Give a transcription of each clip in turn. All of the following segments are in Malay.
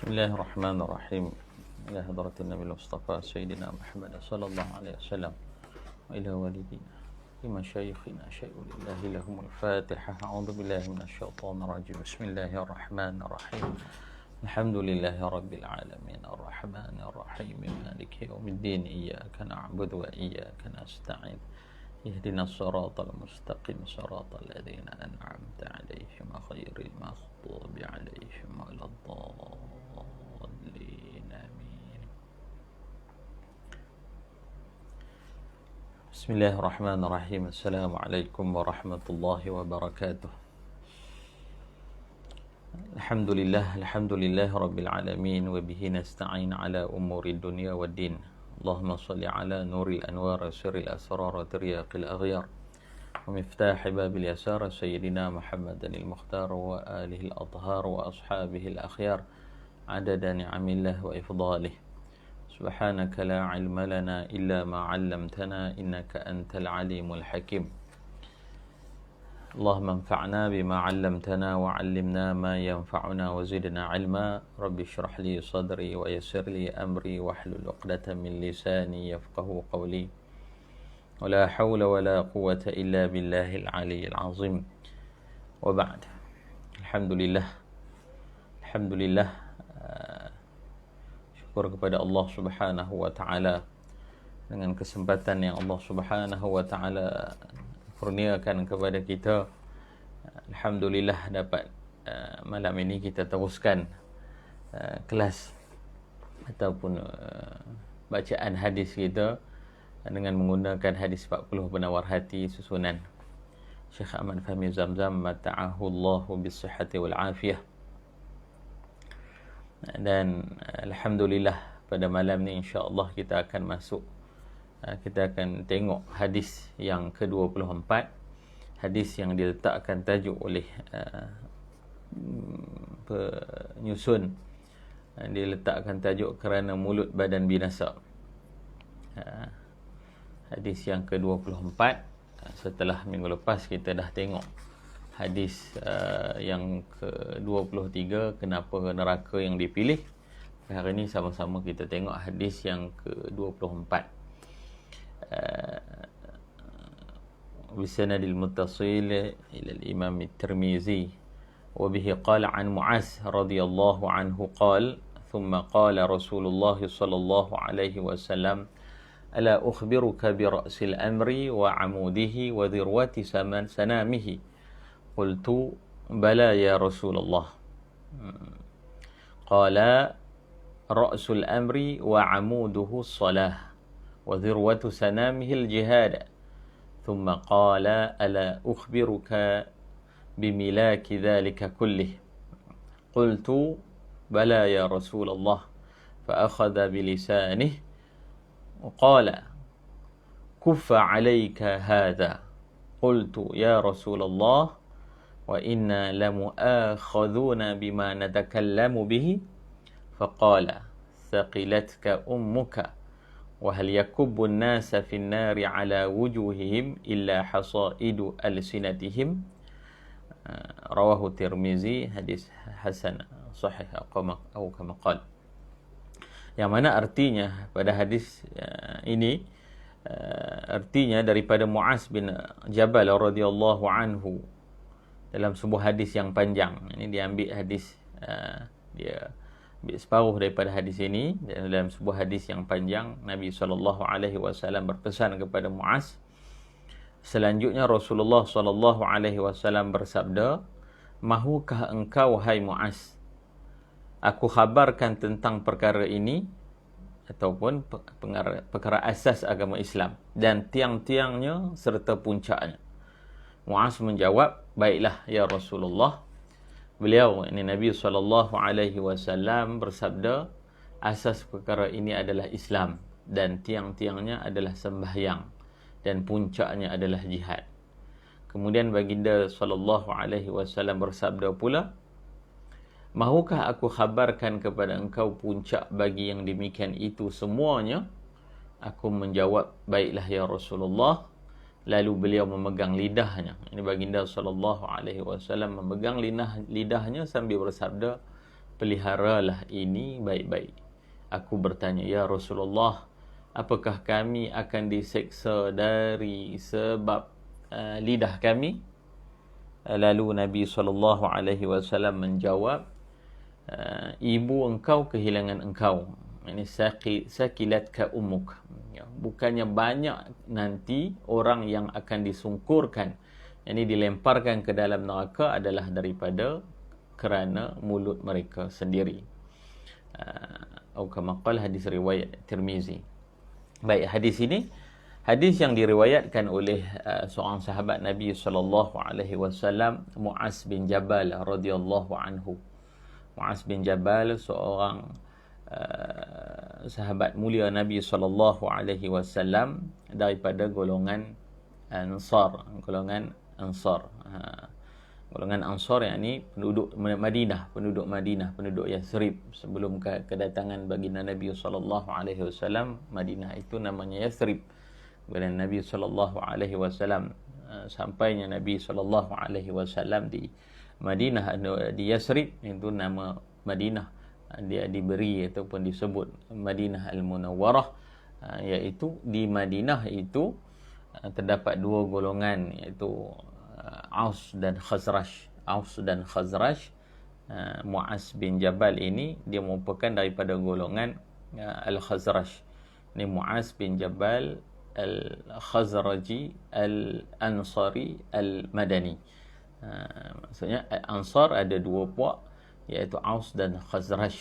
Bismillahirrahmanirrahim. Ila hadratin Nabi Mustafa Sayyidina Muhammad sallallahu alaihi wasallam wa ila walidina wa masyayikhina syai'ulillahi lahumul fatihah. A'udzu billahi minasyaitonir rajim. Bismillahirrahmanirrahim. Alhamdulillahi rabbil alamin arrahmanir rahim maliki yaumiddin iyyaka na'budu wa iyyaka nasta'in ihdinas siratal mustaqim siratal ladzina an'amta 'alaihim ghairil maghdubi 'alaihim waladdallin. Bismillahirrahmanirrahim. Assalamualaikum warahmatullahi wabarakatuh. Alhamdulillah rabbil alamin wa bihi nasta'in ala umuri dunya waddin. Allahumma salli ala nuril anwar sirril asrar tiryaqil aghyar wa miftahi babil yasar sayyidina Muhammadan al-mukhtar wa alihi al-athhar wa ashabihi al-akhyar adada ni'amillah wa ifdalih. Subhanaka la ilma lana illa ma 'allamtana innaka antal alimul hakim. Allahumma anfa'na bima 'allamtana wa 'allimna ma yanfa'una wa zidna 'ilma. Rabbi shrah li sadri wa yassir li amri wahlul 'uqdatam min lisani yafqahu qawli. Wa la hawla wa la quwwata illa billahil 'aliyyil 'azim. Wa ba'd. Alhamdulillah syukur kepada Allah Subhanahu wa taala dengan kesempatan yang Allah Subhanahu wa taala kurniakan kepada kita. Alhamdulillah dapat malam ini kita teruskan kelas ataupun bacaan hadis kita dengan menggunakan hadis 40 penawar hati susunan Syekh Ahmad Fahmi Zamzam mata'ahu Allahu bis-sihhati wal afiyah. Dan alhamdulillah pada malam ni insya-Allah kita akan masuk, kita akan tengok hadis yang ke-24, hadis yang diletakkan tajuk oleh penyusun, diletakkan tajuk kerana mulut badan binasa. Hadis yang ke-24, setelah minggu lepas kita dah tengok hadis yang ke-23, kenapa neraka yang dipilih. Hari ini sama-sama kita tengok hadis yang ke-24. Bisanadil muttasil ila al-Imam at-Tirmizi wa bihi qala an Mu'az radhiyallahu anhu qala thumma qala Rasulullah sallallahu alaihi wasallam ala ukhbiruka bi ra'sil amri wa 'amudihi wa dhirwati sanamihi. Qultu bala ya Rasulullah. Qala ra'sul amri wa 'amuduhu as-salah wa dhirwatu sanamihi al-jihad. Thumma qala ala ukhbiruka bimilaki dhalika kullih. Qultu bala ya Rasulullah. Fa akhadha bilisanihi wa qala kuffa 'alayka hadha. Qultu ya Rasulullah wa inna lamu'akhadhuna bima natakallamu bihi. Faqala thaqilatka ummuka wa hal yakubbu an-nasa fi an-nari ala wujuhihim illa hasaidu alsinatihim. Rawahu Tirmizi, hadis hasan sahih atau kama qala. Yang mana artinya pada hadis ini, artinya daripada Mu'az bin Jabal radhiyallahu anhu dalam sebuah hadis yang panjang. Ini dia ambil hadis, dia ambil separuh daripada hadis ini. Dalam sebuah hadis yang panjang, Nabi SAW berpesan kepada Mu'az. Selanjutnya Rasulullah SAW bersabda, mahukah engkau wahai Mu'az, aku khabarkan tentang perkara ini, ataupun perkara asas agama Islam dan tiang-tiangnya serta puncaknya. Mu'az menjawab, baiklah ya Rasulullah, beliau, ini Nabi SAW bersabda, asas perkara ini adalah Islam dan tiang-tiangnya adalah sembahyang dan puncaknya adalah jihad. Kemudian baginda SAW bersabda pula, mahukah aku khabarkan kepada engkau puncak bagi yang demikian itu semuanya? Aku menjawab, baiklah ya Rasulullah. Lalu beliau memegang lidahnya. Ini baginda SAW memegang lidahnya sambil bersabda, peliharalah ini baik-baik. Aku bertanya, ya Rasulullah, apakah kami akan diseksa dari sebab lidah kami? Lalu Nabi SAW menjawab, ibu engkau kehilangan engkau. Ini sakilatka ummuk. Bukannya banyak nanti orang yang akan disungkurkan, ini dilemparkan ke dalam neraka adalah daripada kerana mulut mereka sendiri. Atau kama qala, hadis riwayat Tirmizi. Baik, hadis ini hadis yang diriwayatkan oleh seorang sahabat Nabi SAW, Muaz bin Jabal radhiyallahu anhu. Muaz bin Jabal seorang sahabat mulia Nabi SAW daripada golongan Ansar. Golongan Ansar, yakni penduduk Madinah, penduduk Yathrib. Sebelum kedatangan baginda Nabi SAW, Madinah itu namanya Yathrib. Kemudian Nabi SAW, sampainya Nabi SAW di Madinah, di Yathrib, itu nama Madinah dia diberi ataupun disebut Madinah Al-Munawwarah, iaitu di Madinah itu terdapat dua golongan, iaitu Aus dan Khazraj. Muaz bin Jabal ini dia merupakan daripada golongan Al-Khazraj. Ini Muaz bin Jabal Al-Khazraji Al-Ansari Al-Madani. Maksudnya Ansar ada dua puak, iaitu Aus dan Khazraj.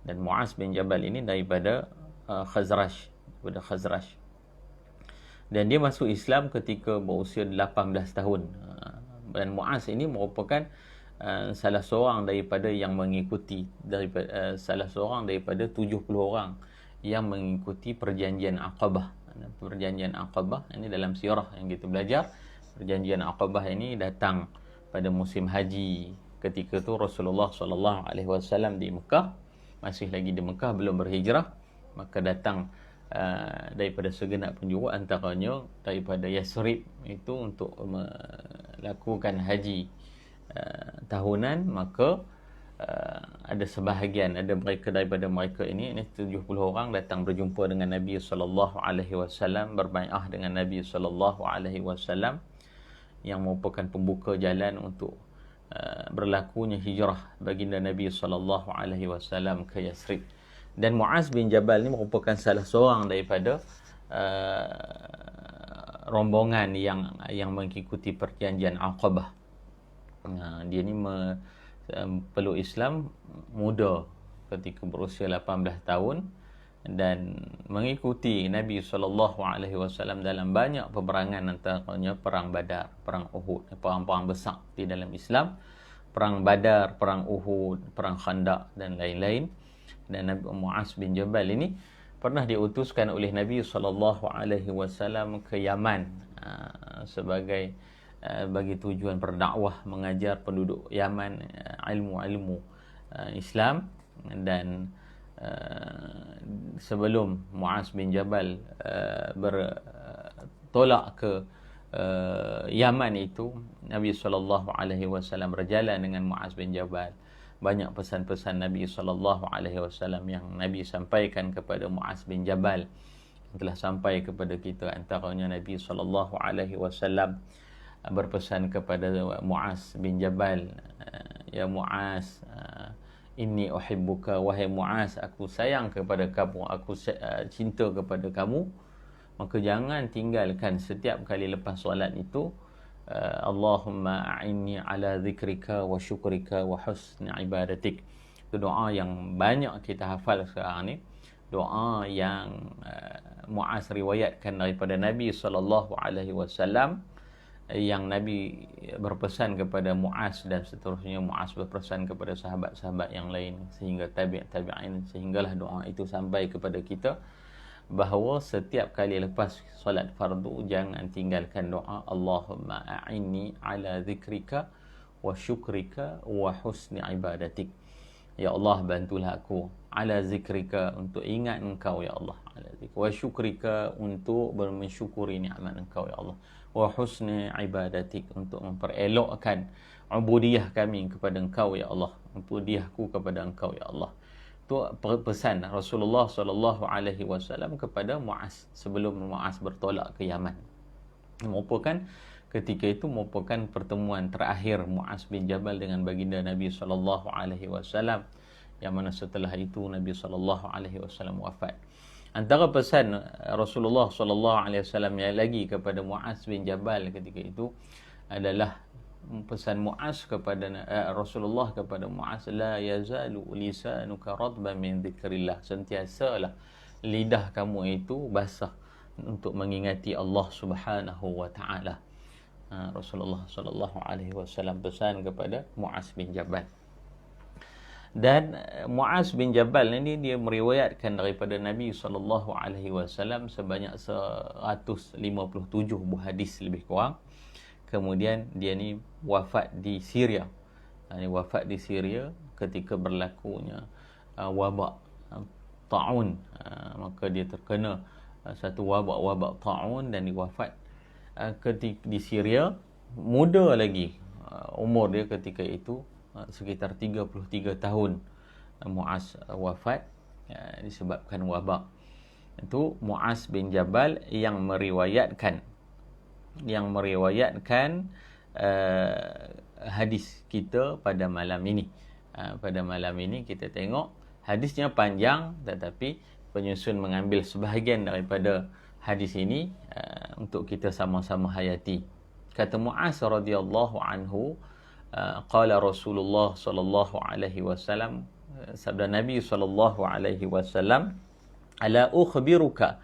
Dan Muaz bin Jabal ini daripada Khazraj. Dan dia masuk Islam ketika berusia 18 tahun. Dan Muaz ini merupakan salah seorang daripada yang mengikuti, salah seorang daripada 70 orang yang mengikuti perjanjian Aqabah. Perjanjian Aqabah ini dalam sirah yang kita belajar. Perjanjian Aqabah ini datang pada musim haji. Ketika itu Rasulullah SAW di Mekah, masih lagi di Mekah, belum berhijrah. Maka datang daripada segenap penjuru, antaranya daripada Yathrib itu untuk melakukan haji tahunan. Maka ada sebahagian, ada mereka daripada mereka ini 70 orang datang berjumpa dengan Nabi SAW, berbai'ah dengan Nabi SAW, yang merupakan pembuka jalan untuk berlakunya hijrah baginda Nabi SAW ke Yathrib. Dan Muaz bin Jabal ni merupakan salah seorang daripada rombongan yang mengikuti perjanjian Aqabah. Dia ni peluk Islam muda ketika berusia 18 tahun dan mengikuti Nabi SAW dalam banyak peperangan, antaranya perang Badar, perang Uhud, perang-perang besar di dalam Islam, perang Badar, perang Uhud, perang Khandaq dan lain-lain. Dan Nabi Muaz bin Jabal ini pernah diutuskan oleh Nabi SAW ke Yaman sebagai bagi tujuan berdakwah, mengajar penduduk Yaman ilmu-ilmu Islam. Dan sebelum Muaz bin Jabal bertolak ke Yaman itu, Nabi SAW berjalan dengan Muaz bin Jabal. Banyak pesan-pesan Nabi SAW yang Nabi sampaikan kepada Muaz bin Jabal yang telah sampai kepada kita. Antaranya Nabi SAW berpesan kepada Muaz bin Jabal, ya Muaz, inni uhibbuka, wahai Muaz, aku sayang kepada kamu, aku cinta kepada kamu, maka jangan tinggalkan setiap kali lepas solat itu Allahumma a'inni ala zikrika wa syukrika wa husni ibadatik. Itu doa yang banyak kita hafal sekarang ni, doa yang Muaz riwayatkan daripada Nabi SAW yang Nabi berpesan kepada Muaz dan seterusnya, Muaz berpesan kepada sahabat-sahabat yang lain sehingga tabi'in, sehinggalah doa itu sampai kepada kita, bahawa setiap kali lepas solat fardu jangan tinggalkan doa Allahumma a'inni ala zikrika wa syukrika wa husni ibadatik. Ya Allah, bantulah aku ala zikrika, untuk ingat engkau ya Allah, ala zikrika, wa syukrika, untuk mensyukuri nikmat engkau ya Allah, wa husni ibadatik, untuk memperelokkan ubudiyah kami kepada engkau ya Allah, ubudiyahku kepada engkau ya Allah. Itu pesan Rasulullah sallallahu alaihi wasallam kepada Muaz sebelum Muaz bertolak ke Yaman. Ketika itu merupakan pertemuan terakhir Muaz bin Jabal dengan baginda Nabi sallallahu alaihi wasallam, yang mana setelah itu Nabi sallallahu alaihi wasallam wafat. Antara pesan Rasulullah sallallahu alaihi wasallam yang lagi kepada Muaz bin Jabal ketika itu adalah pesan Muaz kepada Rasulullah kepada Muaz, la yazalu lisanuka radban min dzikrillah, sentiasalah lidah kamu itu basah untuk mengingati Allah Subhanahu wa taala. Rasulullah sallallahu alaihi wasallam pesan kepada Muaz bin Jabal. Dan Muaz bin Jabal ini dia meriwayatkan daripada Nabi sallallahu alaihi wasallam sebanyak 157 buah hadis lebih kurang. Kemudian dia ni wafat di Syria. Wafat di Syria ketika berlakunya wabak taun. Maka dia terkena satu wabak taun dan diwafat ketika di Syria. Muda lagi umur dia ketika itu, sekitar 33 tahun Muaz wafat disebabkan wabak. Itu Muaz bin Jabal yang meriwayatkan hadis kita pada malam ini. Pada malam ini kita tengok hadisnya panjang, tetapi penyusun mengambil sebahagian daripada hadis ini untuk kita sama-sama hayati. Kata Muaz radhiyallahu anhu, qala Rasulullah sallallahu alaihi wasallam, sabda Nabi sallallahu alaihi wasallam, ala ukhbiruka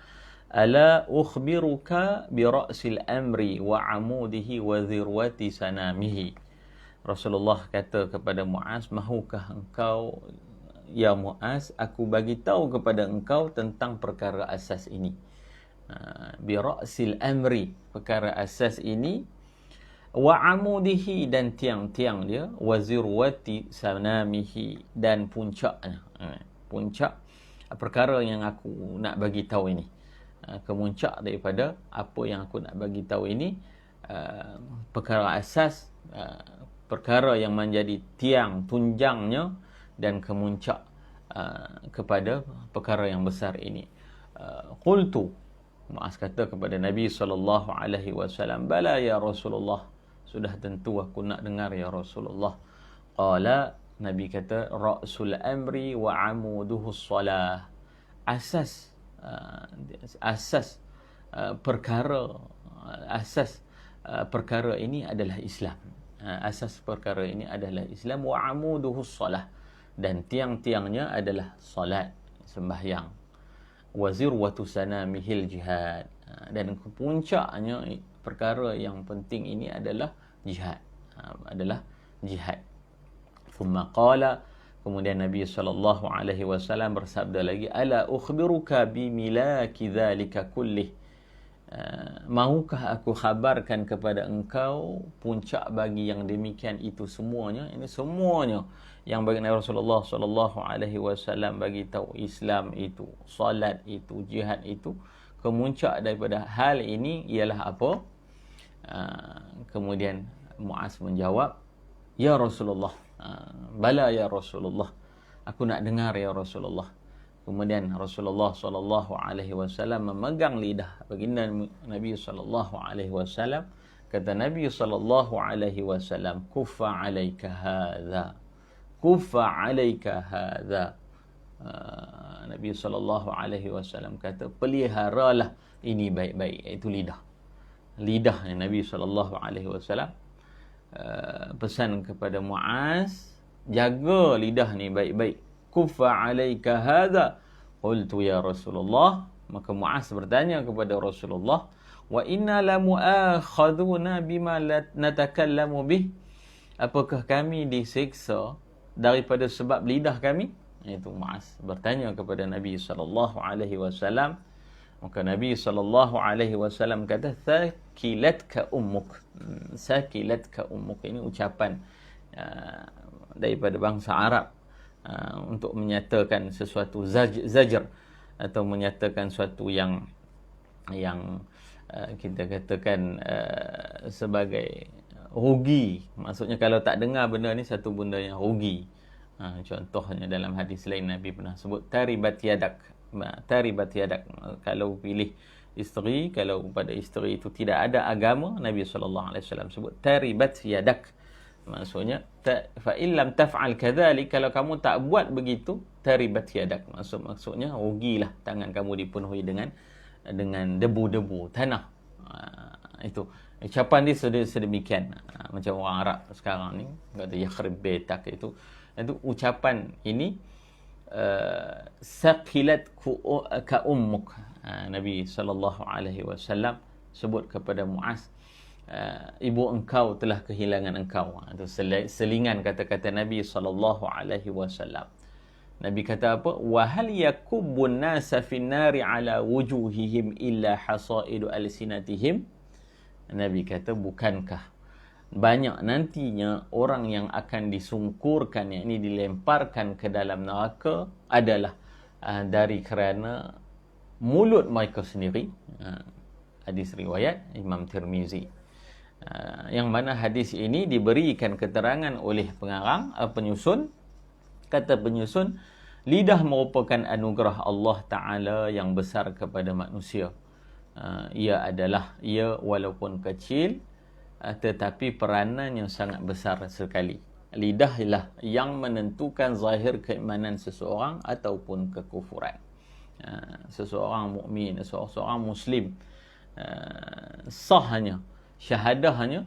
bi ra'sil amri wa amudihi wa dhirwati sanamihi. Rasulullah kata kepada Muaz, mahukah engkau ya Muaz, aku bagi tahu kepada engkau tentang perkara asas ini. Bi ra'sil amri, perkara asas ini, wa amudihi, dan tiang-tiang dia, wa zirwati sanamihi, dan puncaknya. Puncak perkara yang aku nak bagi tahu ini, kemuncak daripada apa yang aku nak bagi tahu ini, perkara asas, perkara yang menjadi tiang tunjangnya dan kemuncak kepada perkara yang besar ini. Qultu, Muaz kata kepada Nabi sallallahu alaihi wasallam, bala ya Rasulullah, sudah tentu aku nak dengar ya Rasulullah. Qala, Nabi kata, ra'sul amri wa amuduhu shalah, asas perkara ini adalah Islam. Asas perkara ini adalah Islam, wa amuduhu shalah, dan tiang-tiangnya adalah salat, sembahyang. Wa zirwatu sanamihil jihad, dan puncaknya perkara yang penting ini adalah jihad, Thumma qala, kemudian Nabi sallallahu alaihi wasallam bersabda lagi, ala ukhbiruka bi milaki dzalika kullih, mahukah aku khabarkan kepada engkau puncak bagi yang demikian itu semuanya. Ini semuanya yang bagi Rasulullah sallallahu alaihi wasallam bagi tahu, Islam itu, salat itu, jihad itu, kemuncak daripada hal ini ialah apa? Kemudian Muaz menjawab, ya Rasulullah, bala ya Rasulullah, aku nak dengar ya Rasulullah. Kemudian Rasulullah sallallahu alaihi wasallam memegang lidah baginda Nabi sallallahu alaihi wasallam. Kata Nabi sallallahu alaihi wasallam, kuffa alaika hadza, kuffa alaika hadza. Nabi sallallahu alaihi wasallam kata, peliharalah ini baik-baik, iaitu lidah. Lidah Nabi sallallahu alaihi wasallam pesan kepada Muaz, jaga lidah ni baik-baik. Kuffa alaika hadza. Qultu ya Rasulullah, Maka Muaz bertanya kepada Rasulullah, wa inna la mu'akhadhuna bima natakallamu bih, apakah kami disiksa daripada sebab lidah kami? Itu Muaz bertanya kepada Nabi SAW. Maka Nabi SAW kata, sakilatka ummuk. Sakilatka ummuk, ini ucapan daripada bangsa Arab untuk menyatakan sesuatu zajr, atau menyatakan sesuatu yang kita katakan sebagai rugi. Maksudnya kalau tak dengar benda ni, satu benda yang rugi. Contohnya dalam hadis lain Nabi pernah sebut taribat yadak. Taribat yadak, kalau pilih isteri, kalau pada isteri itu tidak ada agama, Nabi SAW sebut taribat yadak. Maksudnya fa illam taf'al kadzalik, kalau kamu tak buat begitu, taribat yadak, maksudnya rugilah tangan kamu dipenuhi dengan debu-debu tanah. Itu ucapan dia sedemikian. Macam orang Arab sekarang ni kata yakhrib baitak, itu ucapan ini saqilat ka ummuk. Nabi SAW sebut kepada Muaz, ibu engkau telah kehilangan engkau. Itu selingan kata-kata Nabi SAW. Nabi kata apa? Wa hal yakubbun nasa fin nari ala wujuhihim illa hasaidu alsinatihim. Nabi kata, bukankah banyak nantinya orang yang akan disungkurkan, yang ini dilemparkan ke dalam neraka adalah dari kerana mulut mereka sendiri. Hadis riwayat Imam Tirmizi. Yang mana hadis ini diberikan keterangan oleh pengarang, penyusun. Kata penyusun, lidah merupakan anugerah Allah Ta'ala yang besar kepada manusia. Ia walaupun kecil, tetapi peranannya sangat besar sekali. Lidah ialah yang menentukan zahir keimanan seseorang ataupun kekufuran. Seseorang mukmin, seseorang muslim, sahnya syahadahnya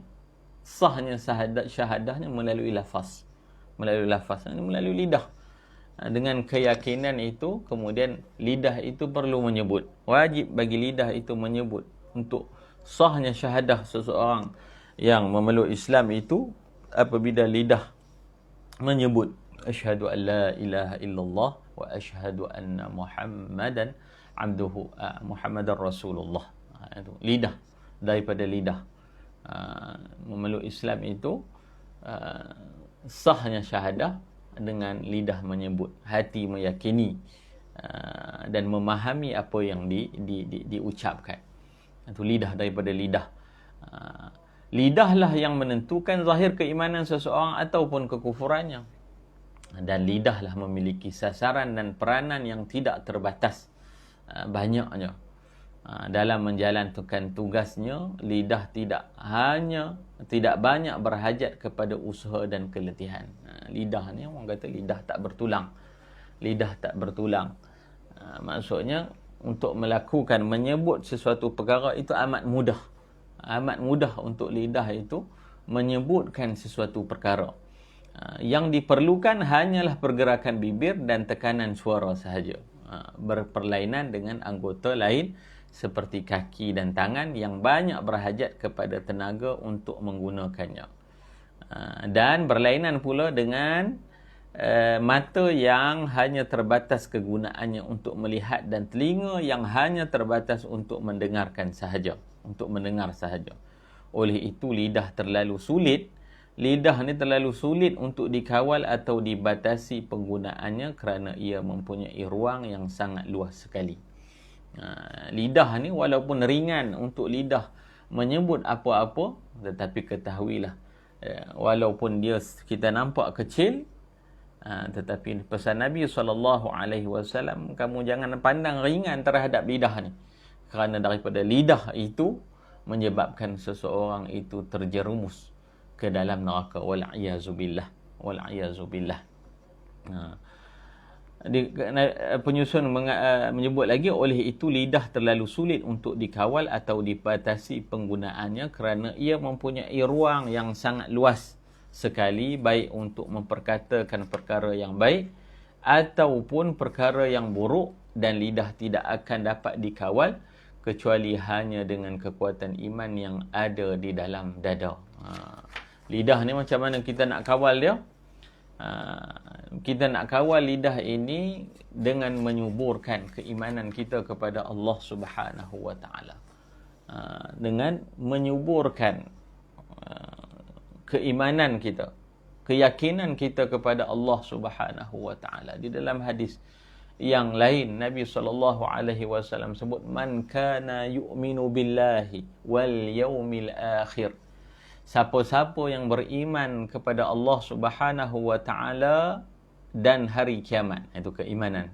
melalui lafaz, melalui lidah. Dengan keyakinan itu, kemudian lidah itu perlu menyebut. Wajib bagi lidah itu menyebut. Untuk sahnya syahadah seseorang yang memeluk Islam itu, apabila lidah menyebut asyhadu an la ilaha illallah wa asyhadu anna Muhammadan abduhu Muhammadar Rasulullah. Itu lidah, daripada lidah. Memeluk Islam itu sahnya syahadah dengan lidah menyebut, hati meyakini dan memahami apa yang diucapkan. Itu lidah, daripada lidah. Lidahlah yang menentukan zahir keimanan seseorang ataupun kekufurannya. Dan lidahlah memiliki sasaran dan peranan yang tidak terbatas banyaknya. Dalam menjalankan tugasnya, lidah tidak banyak berhajat kepada usaha dan keletihan. Lidah ni orang kata lidah tak bertulang. Lidah tak bertulang. Maksudnya untuk melakukan, menyebut sesuatu perkara itu amat mudah. Amat mudah untuk lidah itu menyebutkan sesuatu perkara. Yang diperlukan hanyalah pergerakan bibir dan tekanan suara sahaja. Berperlainan dengan anggota lain seperti kaki dan tangan yang banyak berhajat kepada tenaga untuk menggunakannya. Dan berlainan pula dengan mata yang hanya terbatas kegunaannya untuk melihat, dan telinga yang hanya terbatas untuk mendengarkan sahaja, untuk mendengar sahaja. Oleh itu lidah ni terlalu sulit untuk dikawal atau dibatasi penggunaannya kerana ia mempunyai ruang yang sangat luas sekali. Lidah ni walaupun ringan untuk lidah menyebut apa-apa, tetapi ketahuilah, walaupun kita nampak kecil, tetapi pesan Nabi SAW, kamu jangan pandang ringan terhadap lidah ni, kerana daripada lidah itu menyebabkan seseorang itu terjerumus ke dalam neraka. Wal'iyazubillah. Penyusun menyebut lagi, oleh itu lidah terlalu sulit untuk dikawal atau dibatasi penggunaannya kerana ia mempunyai ruang yang sangat luas sekali, baik untuk memperkatakan perkara yang baik ataupun perkara yang buruk, dan lidah tidak akan dapat dikawal kecuali hanya dengan kekuatan iman yang ada di dalam dada. Lidah ni macam mana kita nak kawal dia? Kita nak kawal lidah ini dengan menyuburkan keimanan kita kepada Allah Subhanahu wa taala. Dengan menyuburkan keimanan kita, keyakinan kita kepada Allah Subhanahu wa taala. Di dalam hadis yang lain Nabi SAW sebut, man kana yu'minu billahi wal yaumil akhir. Siapa-siapa yang beriman kepada Allah Subhanahu wa taala dan hari kiamat, itu keimanan.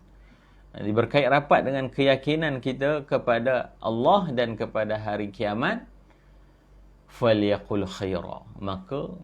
Berkait rapat dengan keyakinan kita kepada Allah dan kepada hari kiamat, falyaqul khaira, maka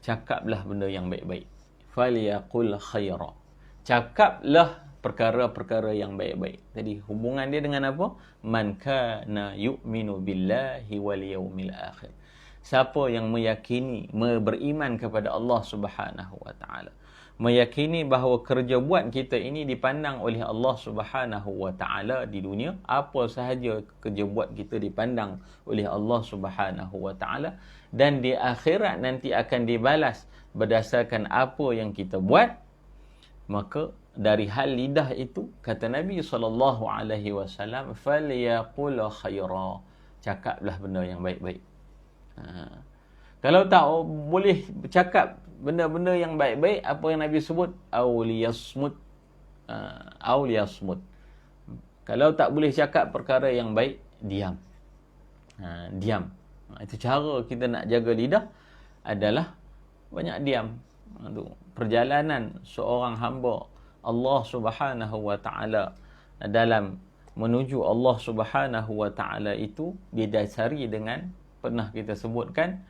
cakaplah benda yang baik-baik. Falyaqul khaira, cakaplah perkara-perkara yang baik-baik. Jadi hubungan dia dengan apa? Man kana yu'minu billahi wal yaumil akhir. Siapa yang meyakini, beriman kepada Allah Subhanahu wa taala, meyakini bahawa kerja buat kita ini dipandang oleh Allah Subhanahu wa taala di dunia, apa sahaja kerja buat kita dipandang oleh Allah Subhanahu wa taala, dan di akhirat nanti akan dibalas berdasarkan apa yang kita buat. Maka dari hal lidah itu, kata Nabi SAW, falyaqul khaira, cakaplah benda yang baik-baik. Kalau tak boleh cakap benda-benda yang baik-baik, apa yang Nabi sebut, auliyasmut. Kalau tak boleh cakap perkara yang baik, diam. Diam. Itu cara kita nak jaga lidah, adalah banyak diam. Perjalanan seorang hamba Allah Subhanahu wa taala dalam menuju Allah Subhanahu wa taala itu didasari dengan, pernah kita sebutkan,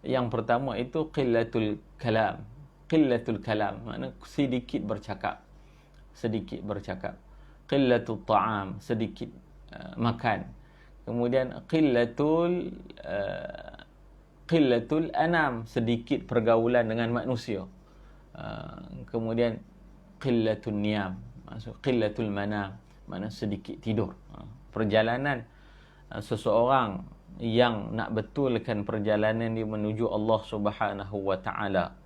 yang pertama itu qillatul kalam. Qillatul kalam makna sedikit bercakap. Qillatul ta'am, sedikit makan. Kemudian qillatul anam, sedikit pergaulan dengan manusia. Kemudian qillatul niyam, maksud qillatul manam, makna sedikit tidur. Perjalanan seseorang yang nak betulkan perjalanan dia menuju Allah Subhanahu wa taala,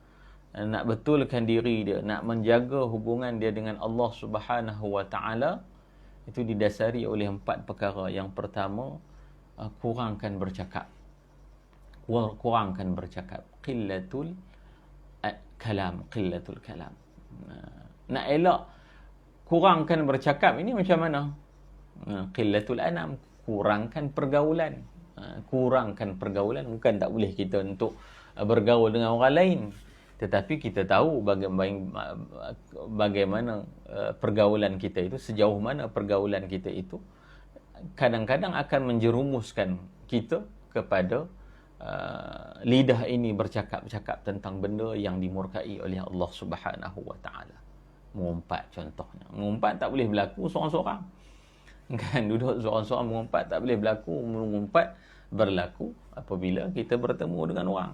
nak betulkan diri dia, nak menjaga hubungan dia dengan Allah Subhanahu wa taala, itu didasari oleh 4 perkara. Yang pertama, kurangkan bercakap. Qillatul kalam. Nak elak kurangkan bercakap ini macam mana? Qillatul anam, kurangkan pergaulan. Bukan tak boleh kita untuk bergaul dengan orang lain, tetapi kita tahu bagaimana pergaulan kita itu, sejauh mana pergaulan kita itu kadang-kadang akan menjerumuskan kita kepada lidah ini bercakap-cakap tentang benda yang dimurkai oleh Allah Subhanahu wa taala. Mengumpat contohnya. Mengumpat tak boleh berlaku seorang-seorang. Kan, duduk seorang-seorang mengumpat tak boleh berlaku. Mengumpat berlaku apabila kita bertemu dengan orang.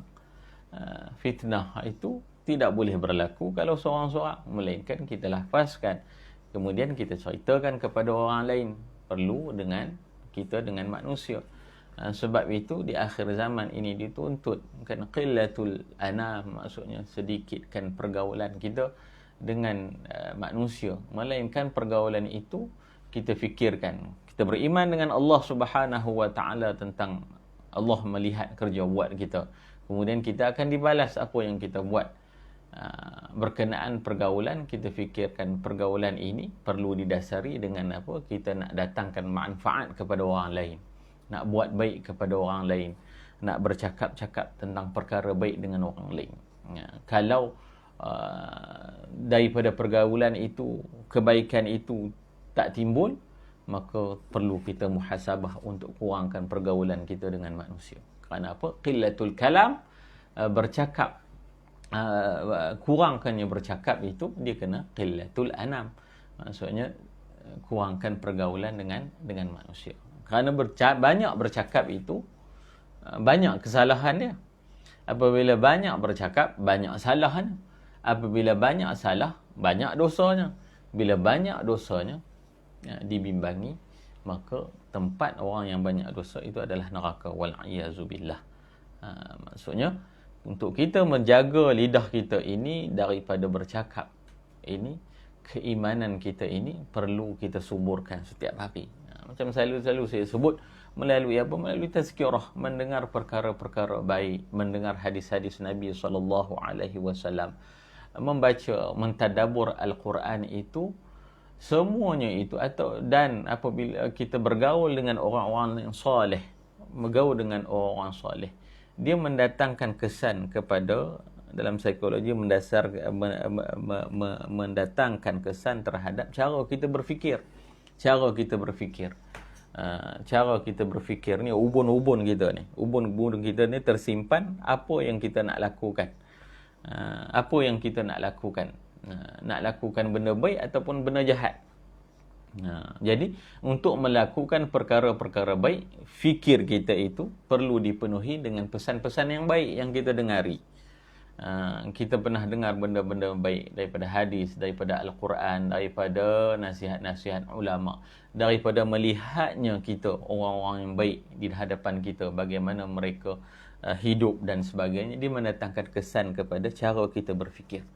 Fitnah itu tidak boleh berlaku kalau seorang-seorang, melainkan kita lafazkan, kemudian kita ceritakan kepada orang lain. Perlu dengan kita, dengan manusia. Sebab itu di akhir zaman ini dituntut kan qillatul anam, maksudnya sedikitkan pergaulan kita dengan manusia, melainkan pergaulan itu kita fikirkan, kita beriman dengan Allah Subhanahu wa taala, tentang Allah melihat kerja buat kita, kemudian kita akan dibalas apa yang kita buat. Berkenaan pergaulan, kita fikirkan pergaulan ini perlu didasari dengan apa? Kita nak datangkan manfaat kepada orang lain, nak buat baik kepada orang lain, nak bercakap-cakap tentang perkara baik dengan orang lain. Kalau daripada pergaulan itu, kebaikan itu tak timbul, maka perlu kita muhasabah untuk kurangkan pergaulan kita dengan manusia. Kerana apa? Qillatul kalam, bercakap, kurangkannya bercakap itu, dia kena qillatul anam, maksudnya kurangkan pergaulan dengan manusia. Kerana banyak bercakap itu banyak kesalahan dia. Apabila banyak bercakap, banyak salahnya. Apabila banyak salah, banyak dosanya. Bila banyak dosanya, dibimbangi, maka tempat orang yang banyak dosa itu adalah neraka, wal'iyazubillah. Maksudnya untuk kita menjaga lidah kita ini daripada bercakap, ini keimanan kita ini perlu kita suburkan setiap hari. Macam selalu saya sebut, melalui apa? Melalui tazkirah, mendengar perkara-perkara baik, mendengar hadis-hadis Nabi SAW, membaca, mentadabbur Al-Quran itu, semuanya itu, dan apabila kita bergaul dengan orang-orang yang soleh, bergaul dengan orang-orang soleh, dia mendatangkan kesan kepada, dalam psikologi mendatangkan kesan terhadap cara kita berfikir. Cara kita berfikir ni, ubun-ubun kita ni, ubun-ubun kita ni tersimpan apa yang kita nak lakukan. Nak lakukan benda baik ataupun benda jahat. Jadi untuk melakukan perkara-perkara baik, fikir kita itu perlu dipenuhi dengan pesan-pesan yang baik yang kita dengari. Kita pernah dengar benda-benda baik daripada hadis, daripada Al-Quran, daripada nasihat-nasihat ulama, daripada melihatnya kita orang-orang yang baik di hadapan kita, bagaimana mereka hidup dan sebagainya. Dia mendatangkan kesan kepada cara kita berfikir.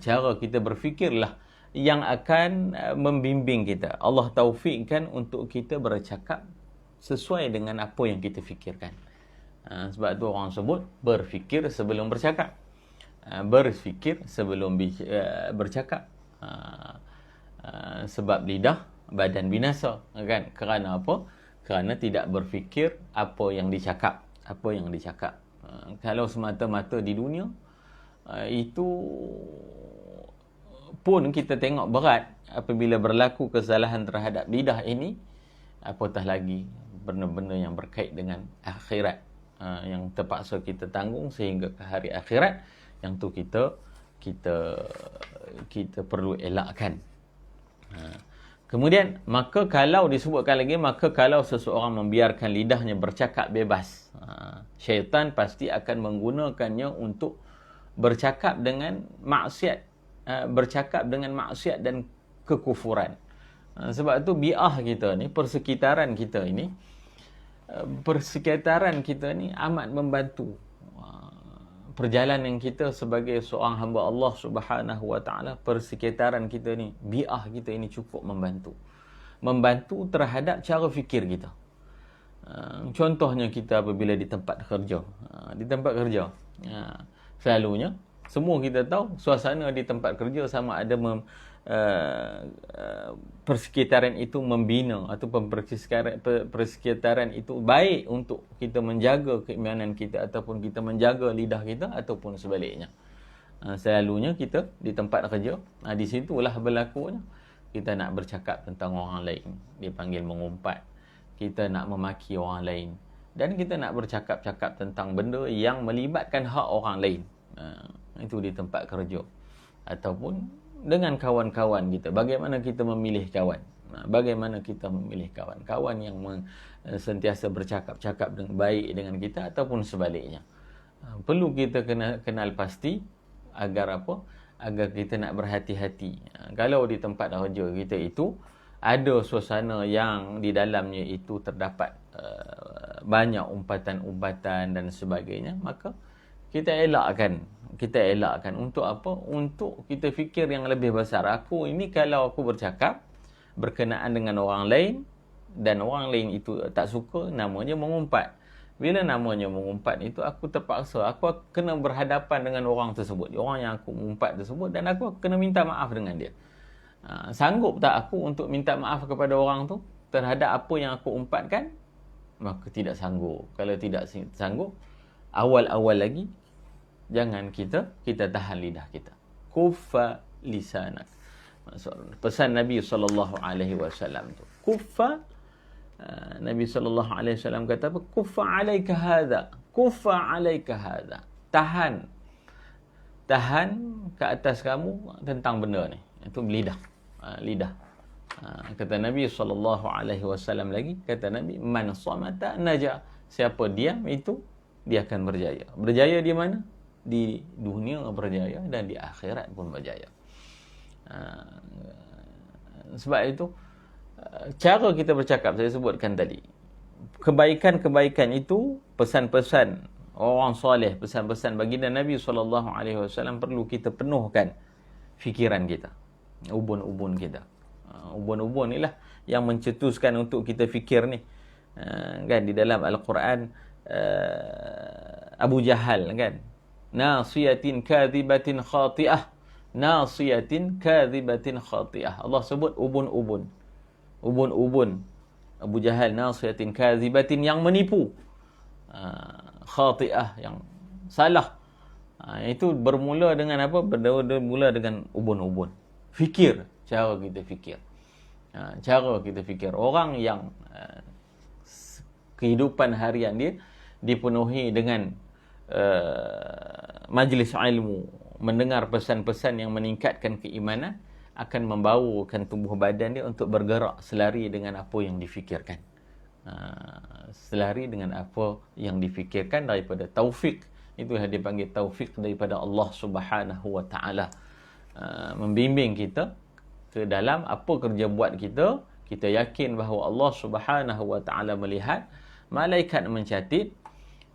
Cara kita berfikirlah yang akan membimbing kita. Allah taufikkan untuk kita bercakap sesuai dengan apa yang kita fikirkan. Sebab tu orang sebut berfikir sebelum bercakap. Berfikir sebelum bercakap. Sebab lidah badan binasa, kan? Kerana apa? Kerana tidak berfikir apa yang dicakap. Kalau semata-mata di dunia, itu pun kita tengok berat apabila berlaku kesalahan terhadap lidah ini, apatah lagi benda-benda yang berkait dengan akhirat, yang terpaksa kita tanggung sehingga ke hari akhirat, yang tu kita perlu elakkan. Kemudian, maka kalau disebutkan lagi, maka kalau seseorang membiarkan lidahnya bercakap bebas, syaitan pasti akan menggunakannya untuk bercakap dengan maksiat, dan kekufuran. Sebab tu bi'ah kita ni, persekitaran kita ni amat membantu perjalanan kita sebagai seorang hamba Allah Subhanahu wa taala. Persekitaran kita ni, bi'ah kita ini cukup membantu terhadap cara fikir kita. Contohnya kita apabila di tempat kerja, selalunya semua kita tahu suasana di tempat kerja sama ada persekitaran itu membina ataupun persekitaran itu baik untuk kita menjaga keimanan kita ataupun kita menjaga lidah kita ataupun sebaliknya. Selalunya kita di tempat kerja, di situlah berlakunya kita nak bercakap tentang orang lain, dipanggil mengumpat. Kita nak memaki orang lain, dan kita nak bercakap-cakap tentang benda yang melibatkan hak orang lain. Itu di tempat kerja ataupun dengan kawan-kawan kita. Bagaimana kita memilih kawan? Kawan yang sentiasa bercakap-cakap dengan baik dengan kita ataupun sebaliknya. Perlu kita kenal pasti agar apa? Agar kita nak berhati-hati. Kalau di tempat kerja kita itu ada suasana yang di dalamnya itu terdapat banyak umpatan-umpatan dan sebagainya, maka kita elakkan. Untuk apa? Untuk kita fikir yang lebih besar. Aku ini kalau aku bercakap berkenaan dengan orang lain dan orang lain itu tak suka, namanya mengumpat. Bila namanya mengumpat itu, aku terpaksa, aku kena berhadapan dengan orang tersebut, orang yang aku mengumpat tersebut, dan aku kena minta maaf dengan dia. Sanggup tak aku untuk minta maaf kepada orang tu terhadap apa yang aku umpatkan? Maka tidak sanggup. Kalau tidak sanggup, awal-awal lagi, jangan kita tahan lidah kita. Kuffa lisanak. Maksud pesan Nabi SAW tu. Kuffa, Nabi SAW kata apa? Kuffa alaika hadha. Tahan ke atas kamu tentang benda ni. Itu lidah. Kata Nabi SAW lagi, kata Nabi, man samata naja. Siapa diam itu dia akan berjaya. Berjaya di mana? Di dunia berjaya dan di akhirat pun berjaya. Sebab itu cara kita bercakap, saya sebutkan tadi, kebaikan-kebaikan itu, pesan-pesan orang soleh, pesan-pesan baginda Nabi SAW perlu kita penuhkan fikiran kita, ubun-ubun kita. Ubun-ubun inilah yang mencetuskan untuk kita fikir ni. Kan di dalam Al-Quran, Abu Jahal kan, nasiyatin kadhibatin khati'ah, nasiyatin kadhibatin khati'ah. Allah sebut ubun-ubun. Ubun-ubun. Abu Jahal nasiyatin kadhibatin, yang menipu. Khati'ah, yang salah. Itu bermula dengan apa? Bermula dengan ubun-ubun. Fikir, cara kita fikir. Cara kita fikir. Orang yang kehidupan harian dia dipenuhi dengan majlis ilmu, mendengar pesan-pesan yang meningkatkan keimanan, akan membawakan tubuh badan dia untuk bergerak selari dengan apa yang difikirkan. Selari dengan apa yang difikirkan daripada taufik. Itu yang dipanggil taufik daripada Allah Subhanahu wa taala. Membimbing kita ke dalam apa kerja buat kita. Kita yakin bahawa Allah Subhanahu wa taala melihat, malaikat mencatat,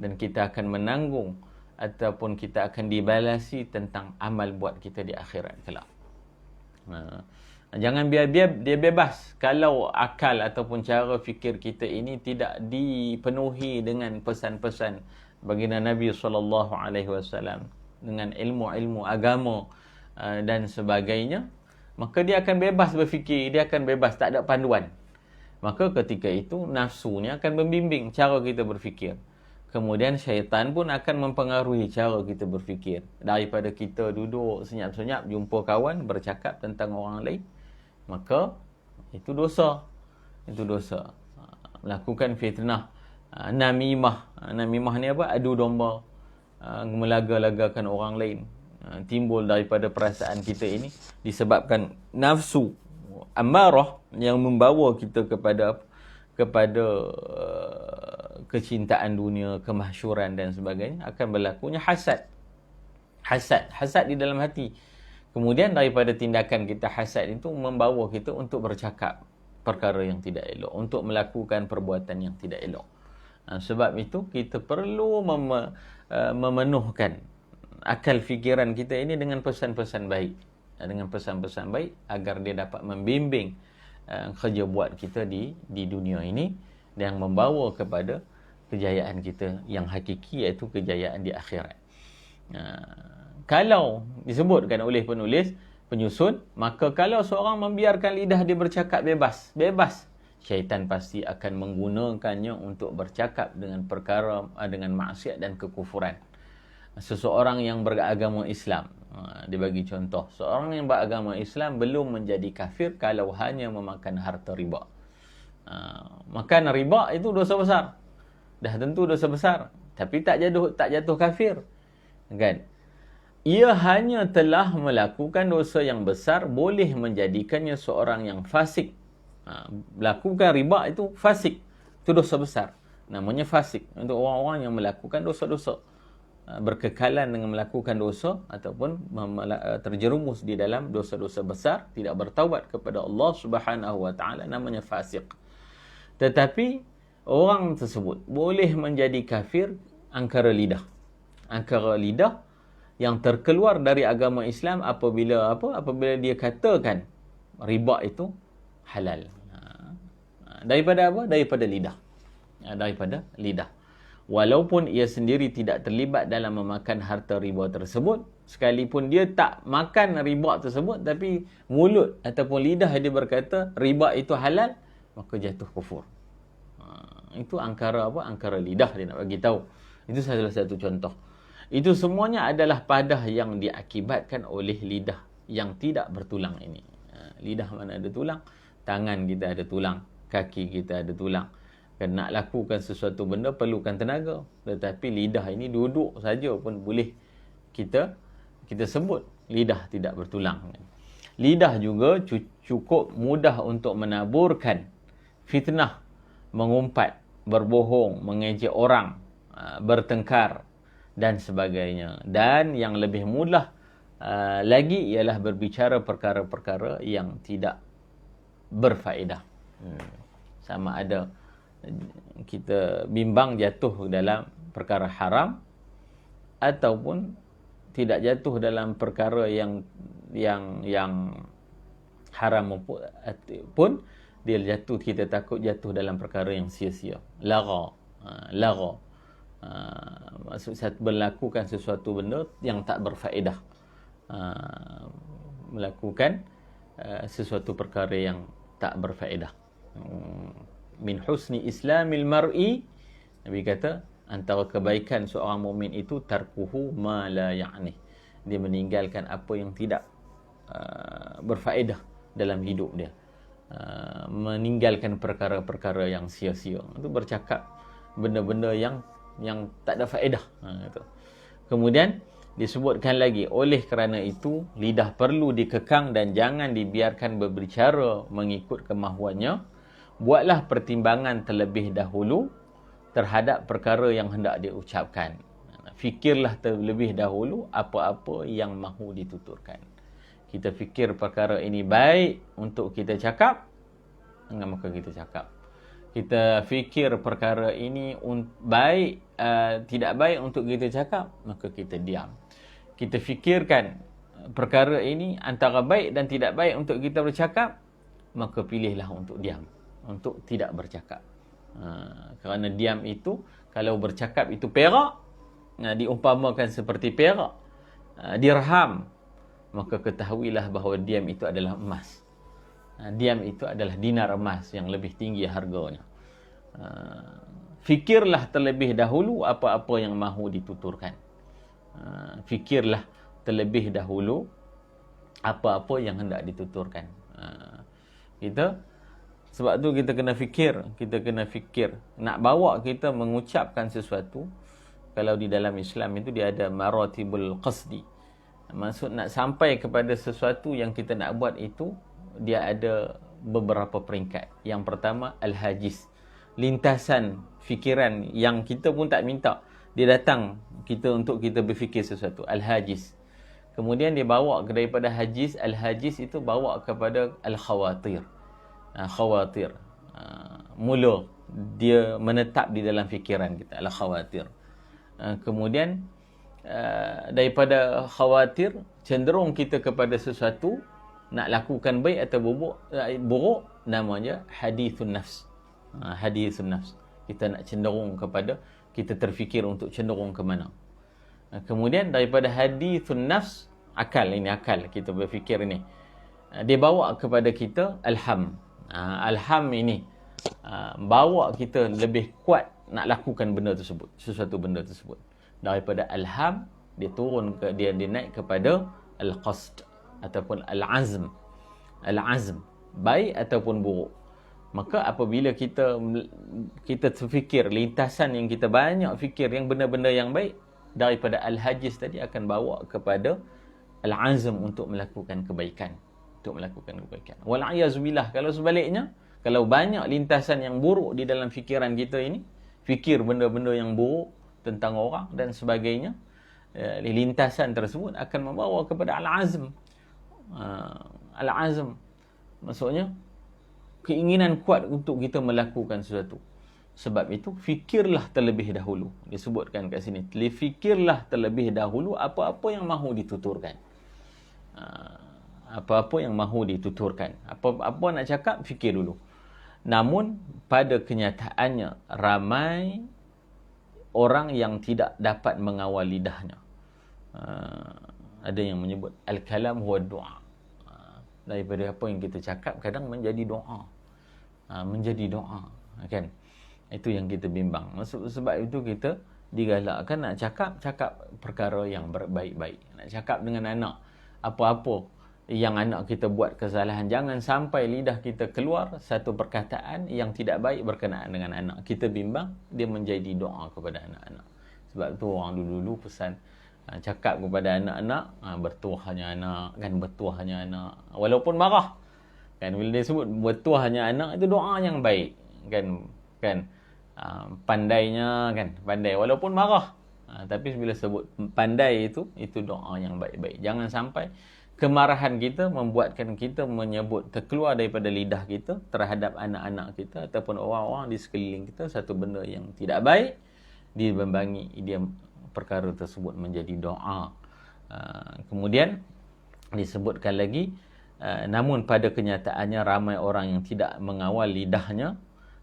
dan kita akan menanggung ataupun kita akan dibalasi tentang amal buat kita di akhirat kelak. Jangan biar dia bebas. Kalau akal ataupun cara fikir kita ini tidak dipenuhi dengan pesan-pesan baginda Nabi SAW, dengan ilmu-ilmu agama dan sebagainya, maka dia akan bebas berfikir, dia akan bebas, tak ada panduan. Maka ketika itu nafsunya akan membimbing cara kita berfikir. Kemudian syaitan pun akan mempengaruhi cara kita berfikir. Daripada kita duduk senyap-senyap jumpa kawan bercakap tentang orang lain, maka itu dosa. Itu dosa. Melakukan fitnah, namimah. Namimah ni apa? Adu domba, melaga-lagakan orang lain. Timbul daripada perasaan kita ini disebabkan nafsu ammarah yang membawa kita kepada kecintaan dunia, kemahsyuran dan sebagainya. Akan berlakunya hasad di dalam hati. Kemudian daripada tindakan kita hasad itu membawa kita untuk bercakap perkara yang tidak elok, untuk melakukan perbuatan yang tidak elok. Sebab itu kita perlu memenuhkan akal fikiran kita ini dengan pesan-pesan baik, dengan pesan-pesan baik agar dia dapat membimbing kerja buat kita di dunia ini, dan membawa kepada kejayaan kita yang hakiki, iaitu kejayaan di akhirat. Kalau disebutkan oleh penyusun, maka kalau seorang membiarkan lidah dia bercakap bebas, syaitan pasti akan menggunakannya untuk bercakap dengan perkara, dengan maksiat dan kekufuran. Seseorang yang beragama Islam, dia bagi contoh, seorang yang beragama Islam belum menjadi kafir kalau hanya memakan harta riba. Makan riba itu dosa besar. Dah tentu dosa besar, tapi tak jatuh kafir. Kan? Ia hanya telah melakukan dosa yang besar, boleh menjadikannya seorang yang fasik. Melakukan riba itu fasik. Itu dosa besar. Namanya fasik. Untuk orang-orang yang melakukan dosa-dosa, berkekalan dengan melakukan dosa ataupun terjerumus di dalam dosa-dosa besar, tidak bertaubat kepada Allah Subhanahu wa taala, namanya fasik. Tetapi orang tersebut boleh menjadi kafir angkara lidah. Angkara lidah yang terkeluar dari agama Islam apabila dia katakan riba itu halal. Daripada apa? Daripada lidah. Daripada lidah. Walaupun ia sendiri tidak terlibat dalam memakan harta riba tersebut, sekalipun dia tak makan riba tersebut, tapi mulut ataupun lidah dia berkata riba itu halal, maka jatuh kufur. Itu angkara apa? Angkara lidah dia nak bagi tahu. Itu salah satu contoh. Itu semuanya adalah padah yang diakibatkan oleh lidah yang tidak bertulang ini. Lidah mana ada tulang? Tangan kita ada tulang, kaki kita ada tulang. Nak lakukan sesuatu benda perlukan tenaga. Tetapi lidah ini duduk saja pun boleh kita sebut lidah tidak bertulang. Lidah juga cukup mudah untuk menaburkan fitnah, mengumpat, berbohong, mengejek orang, bertengkar dan sebagainya. Dan yang lebih mudah lagi ialah berbicara perkara-perkara yang tidak berfaedah. Sama ada kita bimbang jatuh dalam perkara haram ataupun tidak jatuh dalam perkara yang haram pun dia jatuh, kita takut jatuh dalam perkara yang sia-sia, lara. Maksud saya melakukan sesuatu benda yang tak berfaedah, melakukan sesuatu perkara yang tak berfaedah. Min husni islamil mar'i, Nabi kata antara kebaikan seorang mukmin itu tarkuhu ma la ya'ni, dia meninggalkan apa yang tidak berfaedah dalam hidup dia, meninggalkan perkara-perkara yang sia-sia, itu bercakap benda-benda yang tak ada faedah. Gitu. Kemudian disebutkan lagi, oleh kerana itu lidah perlu dikekang dan jangan dibiarkan berbicara mengikut kemahuannya. Buatlah pertimbangan terlebih dahulu terhadap perkara yang hendak diucapkan. Fikirlah terlebih dahulu apa-apa yang mahu dituturkan. Kita fikir perkara ini baik untuk kita cakap, maka kita cakap. Kita fikir perkara ini baik, tidak baik untuk kita cakap, maka kita diam. Kita fikirkan perkara ini antara baik dan tidak baik untuk kita bercakap, maka pilihlah untuk diam, untuk tidak bercakap. Kerana diam itu, kalau bercakap itu perak, diumpamakan seperti perak, dirham, maka ketahuilah bahawa diam itu adalah emas. Diam itu adalah dinar emas yang lebih tinggi harganya. Fikirlah terlebih dahulu apa-apa yang mahu dituturkan. Fikirlah terlebih dahulu apa-apa yang hendak dituturkan. Sebab tu kita kena fikir. Nak bawa kita mengucapkan sesuatu, kalau di dalam Islam itu dia ada maratibul qasdi. Maksud nak sampai kepada sesuatu yang kita nak buat itu, dia ada beberapa peringkat. Yang pertama, al-hajiz, lintasan fikiran yang kita pun tak minta, dia datang kita untuk kita berfikir sesuatu, al-hajiz. Kemudian dia bawa daripada hajiz, al-hajiz itu bawa kepada al-khawatir. Khawatir, mula dia menetap di dalam fikiran kita, al-khawatir. Kemudian daripada khawatir, cenderung kita kepada sesuatu, nak lakukan baik atau buruk, namanya hadithun nafs. Hadithun nafs. Kita nak cenderung kepada, kita terfikir untuk cenderung ke mana. Kemudian daripada hadithun nafs, akal kita berfikir ini, dia bawa kepada kita alham. Alham ini bawa kita lebih kuat nak lakukan benda tersebut, sesuatu benda tersebut. Daripada alham, dia turun ke, dia naik kepada al-qasd ataupun al-azm. Al-azm, baik ataupun buruk. Maka apabila kita terfikir, lintasan yang kita banyak fikir yang benda-benda yang baik, daripada al-hajiz tadi akan bawa kepada al-azm untuk melakukan kebaikan. Wal'ayazubillah, kalau sebaliknya, kalau banyak lintasan yang buruk di dalam fikiran kita ini, fikir benda-benda yang buruk tentang orang dan sebagainya, lintasan tersebut akan membawa kepada al-azm. Al-azm maksudnya keinginan kuat untuk kita melakukan sesuatu. Sebab itu fikirlah terlebih dahulu. Disebutkan kat sini, fikirlah terlebih dahulu apa-apa yang mahu dituturkan. Apa-apa yang mahu dituturkan. Apa nak cakap, fikir dulu. Namun pada kenyataannya ramai orang yang tidak dapat mengawal lidahnya. Ada yang menyebut al-kalam huwa doa. Daripada apa yang kita cakap kadang menjadi doa. Menjadi doa, kan? Itu yang kita bimbang. Sebab itu kita digalakkan nak cakap perkara yang baik-baik. Nak cakap dengan anak, apa-apa yang anak kita buat kesalahan, jangan sampai lidah kita keluar satu perkataan yang tidak baik berkenaan dengan anak. Kita bimbang dia menjadi doa kepada anak-anak. Sebab tu orang dulu-dulu pesan, cakap kepada anak-anak, bertuahnya anak, kan, bertuahnya anak, walaupun marah, kan. Bila dia sebut bertuahnya anak, itu doa yang baik, kan. Pandainya, kan, pandai walaupun marah, tapi bila sebut pandai itu doa yang baik-baik. Jangan sampai kemarahan kita membuatkan kita menyebut terkeluar daripada lidah kita terhadap anak-anak kita ataupun orang-orang di sekeliling kita satu benda yang tidak baik, dibimbangi dia perkara tersebut menjadi doa. Kemudian disebutkan lagi, namun pada kenyataannya ramai orang yang tidak mengawal lidahnya,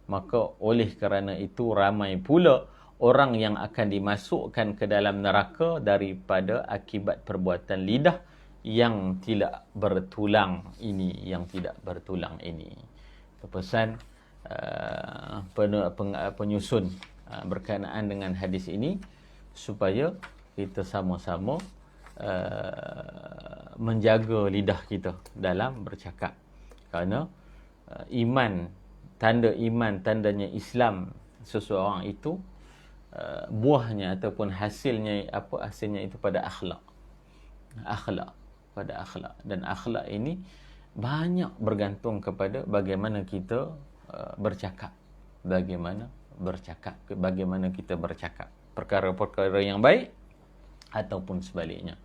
maka oleh kerana itu ramai pula orang yang akan dimasukkan ke dalam neraka daripada akibat perbuatan lidah yang tidak bertulang ini, Itu pesan penyusun berkenaan dengan hadis ini, supaya kita sama-sama menjaga lidah kita dalam bercakap. Kerana tandanya Islam seseorang itu, buahnya ataupun hasilnya itu pada akhlak. Dan akhlak ini banyak bergantung kepada bagaimana kita bercakap. Bagaimana kita bercakap. Perkara-perkara yang baik ataupun sebaliknya.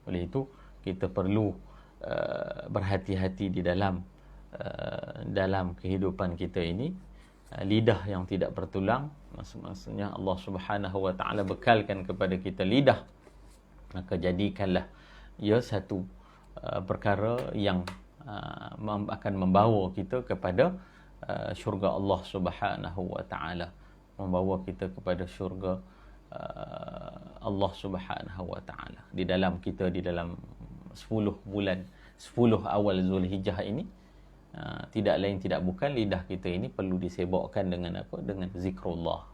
Oleh itu, kita perlu berhati-hati di dalam kehidupan kita ini. Lidah yang tidak bertulang, maksudnya Allah Subhanahu wa taala bekalkan kepada kita lidah, maka jadikanlah ia satu perkara yang akan membawa kita kepada syurga Allah Subhanahu wa taala, membawa kita kepada syurga Allah Subhanahu wa taala. Di dalam 10 bulan 10 awal Zulhijjah ini, tidak lain tidak bukan lidah kita ini perlu disibukkan dengan apa? Dengan zikrullah.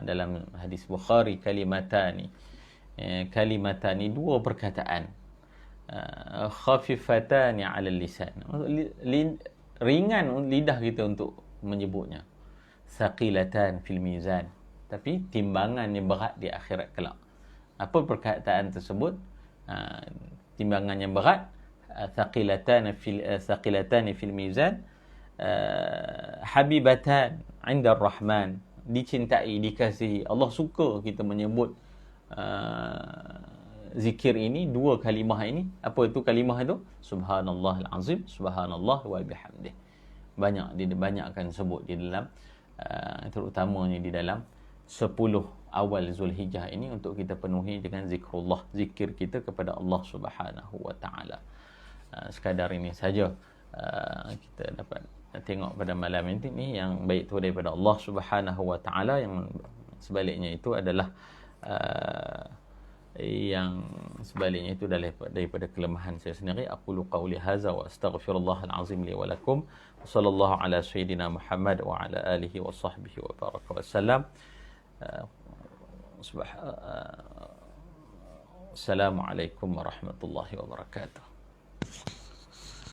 Dalam hadis Bukhari, kalimatani, dua perkataan, khafifatani 'ala lisan, ringan lidah kita untuk menyebutnya, thaqilatan fil mizan, tapi timbangannya berat di akhirat kelak. Apa perkataan tersebut? Timbangannya berat, thaqilatan fil mizan, habibatan 'inda ar-rahman, dicintai, dikasihi. Allah suka kita menyebut zikir ini, dua kalimah ini. Apa itu kalimah itu? Subhanallahil azim, subhanallah wa bihamdih. Dibanyak akan sebut di dalam terutamanya di dalam 10 awal Zulhijjah ini, untuk kita penuhi dengan zikrullah, zikir kita kepada Allah Subhanahu wa taala. Sekadar ini saja kita dapat tengok pada malam ini. Yang baik itu daripada Allah Subhanahu wa taala, yang sebaliknya itu adalah daripada kelemahan saya sendiri. Aqulu qawli hadza wa astaghfirullahal azim li wa lakum. Sallallahu ala sayyidina Muhammad wa ala alihi wa sahbihi wa baraka wa sallam. Assalamualaikum warahmatullahi wabarakatuh.